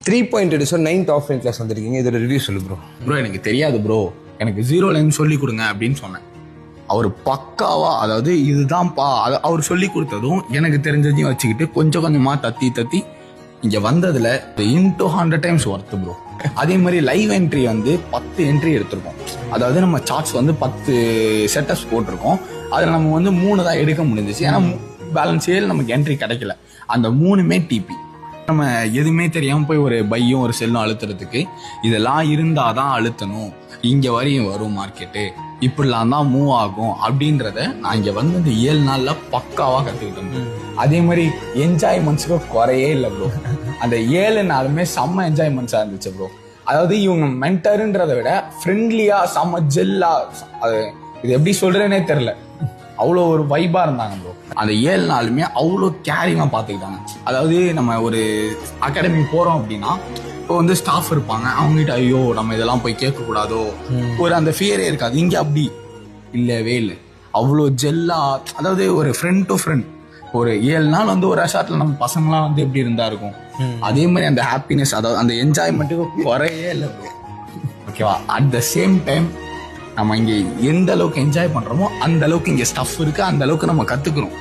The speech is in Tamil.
3.8 ஸோ 9th ஆஃப்லைன் கிளாஸ் வந்திருக்கீங்க, இதோட ரிவ்யூ சொல்லு ப்ரோ. ப்ரோ எனக்கு தெரியாது ப்ரோ, எனக்கு 0 லைன் சொல்லி கொடுங்க அப்படின்னு சொன்னேன். அவர் பக்காவா, அதாவது இதுதான்ப்பா அவர் சொல்லி கொடுத்ததும் எனக்கு தெரிஞ்சதையும் வச்சுக்கிட்டு கொஞ்சம் கொஞ்சமா தத்தி இங்க வந்ததுல இன்டூ 100 டைம்ஸ் ஒர்த்து ப்ரோ. அதே மாதிரி லைவ் என்ட்ரி வந்து 10 என்ட்ரி எடுத்திருக்கோம். அதாவது நம்ம சார்ட்ஸ் வந்து 10 செட்டப்ஸ் போட்டிருக்கோம். அதுல நம்ம வந்து 3 தான் எடுக்க முடிஞ்சிச்சு. ஏன்னா பேலன்ஸ் ஏழு நமக்கு என்ட்ரி கிடைக்கல. அந்த 3மே டிபி. நம்ம எதுவுமே தெரியாம போய் ஒரு பையும் ஒரு செல்லும் அழுத்துறதுக்கு இதெல்லாம் இருந்தாதான் அழுத்தணும், இங்க வரையும் வரும் மார்க்கெட்டு, இப்படிலாம் தான் மூவ் ஆகும் அப்படின்றத நான் இங்க வந்து இந்த 7 நாள்ல பக்காவா கத்துக்கிட்டேன். அதே மாதிரி என்ஜாய்மெண்ட்ஸுக்கு குறையே இல்லை ப்ரோ. அந்த 7 நாளுமே செம்ம என்ஜாய்மெண்ட்ஸா இருந்துச்சு ப்ரோ. அதாவது இவங்க மென்டருன்றதை விட ஃப்ரெண்ட்லியா செம்ம ஜெல்லா, அது இது எப்படி சொல்றேனே தெரியல, அவ்வளோ ஒரு வைபா இருந்தாங்க ப்ரோ. அந்த 7 நாளுமே அவ்வளோ கேரிங்கா பாத்துக்கிட்டாங்க. அதாவது நம்ம ஒரு அகாடமி போறோம் அப்படின்னா இப்போ வந்து ஸ்டாஃப் இருப்பாங்க, அவங்ககிட்ட ஐயோ நம்ம இதெல்லாம் போய் கேட்க கூடாதோ ஒரு அந்த ஃபியரே இருக்காது. இங்க அப்படி இல்லவே இல்லை, அவ்வளோ ஜெல்லா. அதாவது ஒரு ஃப்ரெண்ட் டு ஃப்ரெண்ட் ஒரு 7 நாள் வந்து ஒரு ரெசார்ட்ல நம்ம பசங்களாம் வந்து எப்படி இருந்தா இருக்கும், அதே மாதிரி அந்த ஹாப்பினஸ், அதாவது அந்த என்ஜாய்மெண்ட்டுக்கு குறையே இல்லை ப்ரோ. ஓகேவா? அட் த சேம் டைம் நம்ம இங்க எந்த அளவுக்கு என்ஜாய் பண்றோமோ அந்த அளவுக்கு இங்க ஸ்டஃப் இருக்கு, அந்த அளவுக்கு நம்ம கத்துக்கிறோம்.